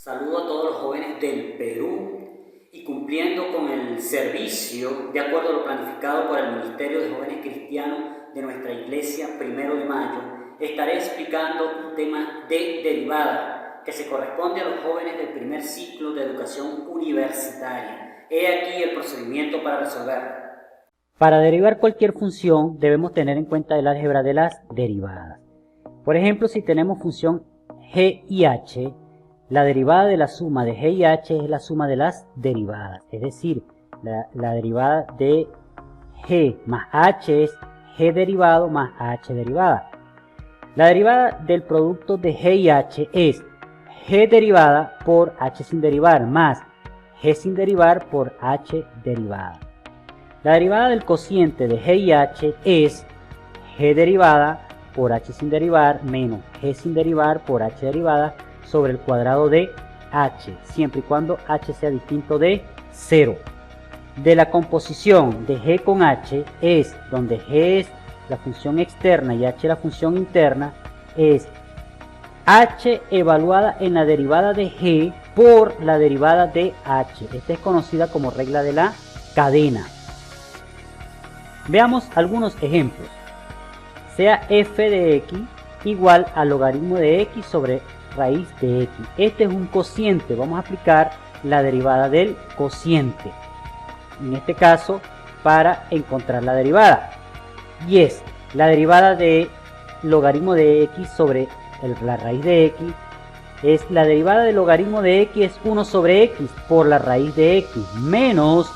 Saludo a todos los jóvenes del Perú y cumpliendo con el servicio de acuerdo a lo planificado por el Ministerio de Jóvenes Cristianos de nuestra Iglesia 1 de Mayo, estaré explicando un tema de derivada que se corresponde a los jóvenes del primer ciclo de educación universitaria. He aquí el procedimiento para resolverlo. Para derivar cualquier función debemos tener en cuenta el álgebra de las derivadas. Por ejemplo, si tenemos función g y h, la derivada de la suma de g y h es la suma de las derivadas, es decir, la derivada de g más h es g derivado más h derivada. La derivada del producto de g y h es g derivada por h sin derivar más g sin derivar por h derivada. La derivada del cociente de g y h es g derivada por h sin derivar menos g sin derivar por h derivada sobre el cuadrado de h, siempre y cuando h sea distinto de 0. De la composición de g con h es, donde g es la función externa y h la función interna, es h evaluada en la derivada de g por la derivada de h. Esta es conocida como regla de la cadena. Veamos algunos ejemplos. Sea f de x igual al logaritmo de x sobre raíz de x. Este es un cociente. Vamos a aplicar la derivada del cociente. En este caso, para encontrar la derivada. Y es la derivada de logaritmo de x sobre la raíz de x. Es la derivada del logaritmo de x es 1 sobre x por la raíz de x menos,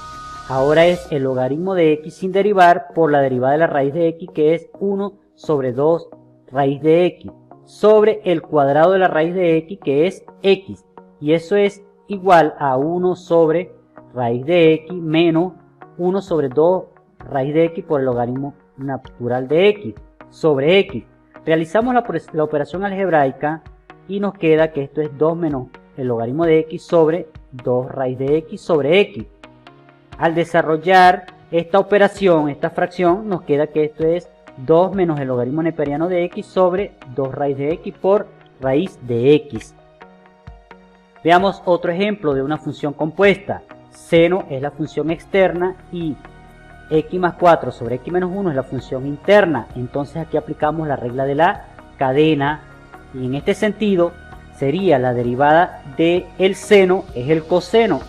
ahora es el logaritmo de x sin derivar por la derivada de la raíz de x, que es 1 sobre 2 raíz de x sobre el cuadrado de la raíz de x, que es x, y eso es igual a 1 sobre raíz de x menos 1 sobre 2 raíz de x por el logaritmo natural de x sobre x. Realizamos la operación algebraica y nos queda que esto es 2 menos el logaritmo de x sobre 2 raíz de x sobre x. Al desarrollar esta operación, esta fracción, nos queda que esto es 2 menos el logaritmo neperiano de x sobre 2 raíz de x por raíz de x. Veamos otro ejemplo de una función compuesta. Seno es la función externa y x más 4 sobre x menos 1 es la función interna. Entonces aquí aplicamos la regla de la cadena y en este sentido sería la derivada del seno es el coseno,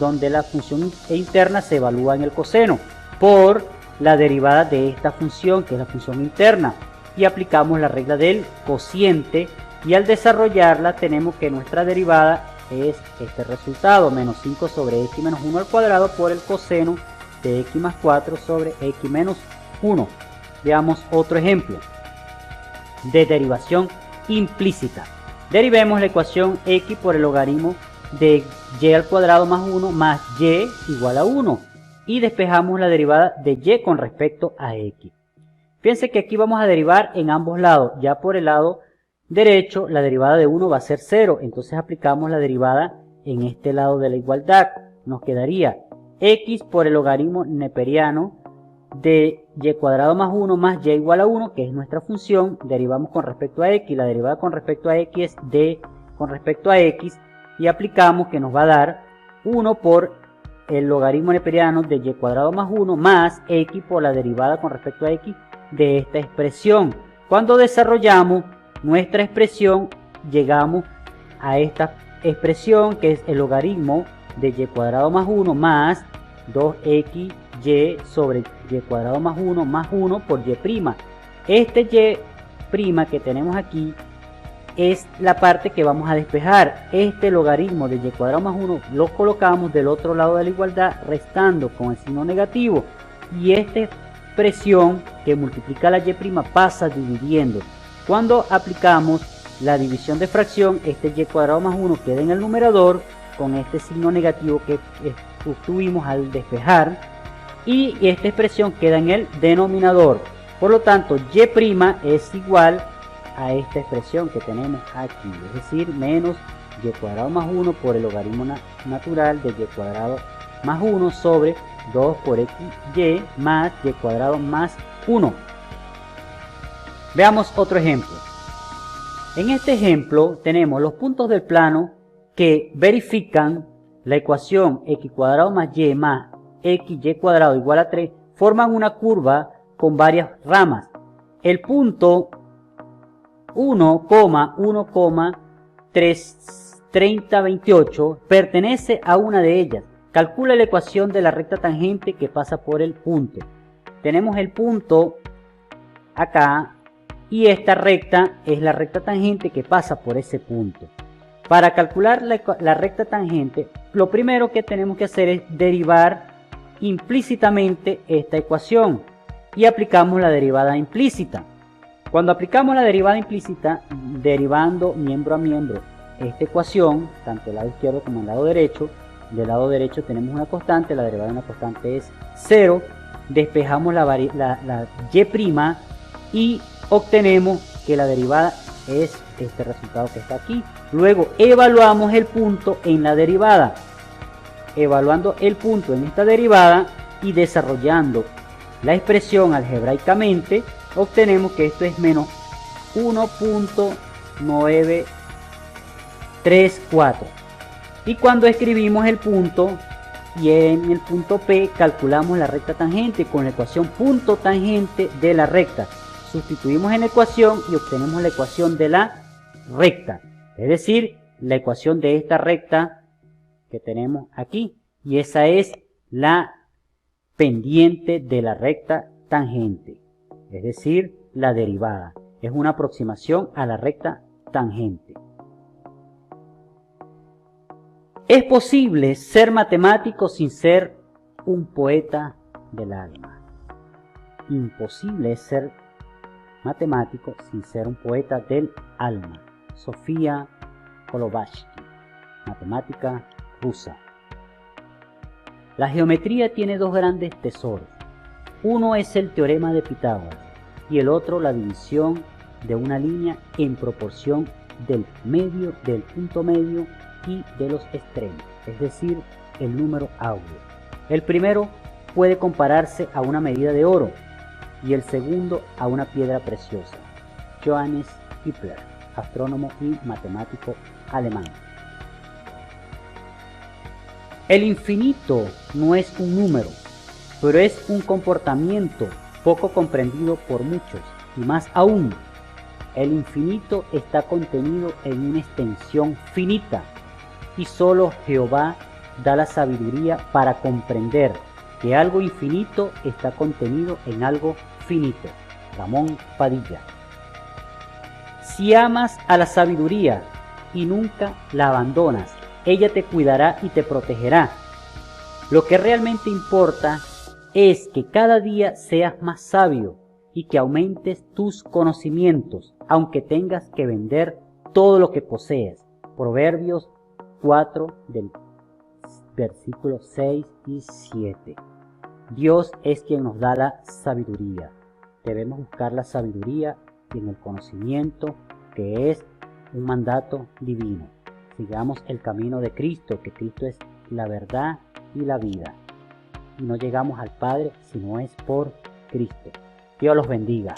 donde la función interna se evalúa en el coseno por la derivada de esta función, que es la función interna, y aplicamos la regla del cociente, y al desarrollarla tenemos que nuestra derivada es este resultado, menos 5 sobre x menos 1 al cuadrado por el coseno de x más 4 sobre x menos 1. Veamos otro ejemplo de derivación implícita. Derivemos la ecuación x por el logaritmo de y al cuadrado más 1 más y igual a 1. Y despejamos la derivada de y con respecto a x. Fíjense que aquí vamos a derivar en ambos lados. Ya por el lado derecho la derivada de 1 va a ser 0. Entonces aplicamos la derivada en este lado de la igualdad. Nos quedaría x por el logaritmo neperiano de y cuadrado más 1 más y igual a 1, que es nuestra función. Derivamos con respecto a x. La derivada con respecto a x es d con respecto a x. Y aplicamos que nos va a dar 1 por el logaritmo neperiano de y cuadrado más 1 más x por la derivada con respecto a x de esta expresión. Cuando desarrollamos nuestra expresión, llegamos a esta expresión que es el logaritmo de y cuadrado más 1 más 2xy sobre y cuadrado más 1 más 1 por y'. Este y' que tenemos aquí es la parte que vamos a despejar. Este logaritmo de y cuadrado más 1 lo colocamos del otro lado de la igualdad, restando con el signo negativo, y esta expresión que multiplica la y' pasa dividiendo. Cuando aplicamos la división de fracción, este y cuadrado más 1 queda en el numerador con este signo negativo que obtuvimos al despejar, y esta expresión queda en el denominador. Por lo tanto, y' es igual a esta expresión que tenemos aquí, es decir, menos y cuadrado más 1 por el logaritmo natural de y cuadrado más 1 sobre 2 por xy más y cuadrado más 1. Veamos otro ejemplo. En este ejemplo tenemos los puntos del plano que verifican la ecuación x cuadrado más y cuadrado igual a 3, forman una curva con varias ramas. El punto 1,3028 pertenece a una de ellas. Calcula la ecuación de la recta tangente que pasa por el punto. Tenemos el punto acá y esta recta es la recta tangente que pasa por ese punto. Para calcular la recta tangente, lo primero que tenemos que hacer es derivar implícitamente esta ecuación y aplicamos la derivada implícita. Cuando aplicamos la derivada implícita, derivando miembro a miembro esta ecuación, tanto el lado izquierdo como el lado derecho, del lado derecho tenemos una constante, la derivada de una constante es 0, despejamos la y' y obtenemos que la derivada es este resultado que está aquí. Luego evaluamos el punto en la derivada. Evaluando el punto en esta derivada y desarrollando la expresión algebraicamente, obtenemos que esto es menos 1.934. Y cuando escribimos el punto y en el punto P calculamos la recta tangente con la ecuación punto tangente de la recta. Sustituimos en la ecuación y obtenemos la ecuación de la recta, es decir, la ecuación de esta recta que tenemos aquí, y esa es la pendiente de la recta tangente, es decir, la derivada. Es una aproximación a la recta tangente. Es posible ser matemático sin ser un poeta del alma. Imposible es ser matemático sin ser un poeta del alma. Sofía Kolovsky, matemática rusa. La geometría tiene dos grandes tesoros. Uno es el teorema de Pitágoras y el otro la división de una línea en proporción del medio, del punto medio y de los extremos, es decir, el número áureo. El primero puede compararse a una medida de oro y el segundo a una piedra preciosa. Johannes Kepler, astrónomo y matemático alemán. El infinito no es un número, pero es un comportamiento poco comprendido por muchos, y más aún, el infinito está contenido en una extensión finita, y solo Jehová da la sabiduría para comprender que algo infinito está contenido en algo finito. Ramón Padilla. Si amas a la sabiduría y nunca la abandonas, ella te cuidará y te protegerá. Lo que realmente importa es que cada día seas más sabio y que aumentes tus conocimientos, aunque tengas que vender todo lo que posees. Proverbios 4 del versículo 6 y 7. Dios es quien nos da la sabiduría. Debemos buscar la sabiduría en el conocimiento, que es un mandato divino. Sigamos el camino de Cristo, que Cristo es la verdad y la vida. Y no llegamos al Padre si no es por Cristo. Dios los bendiga.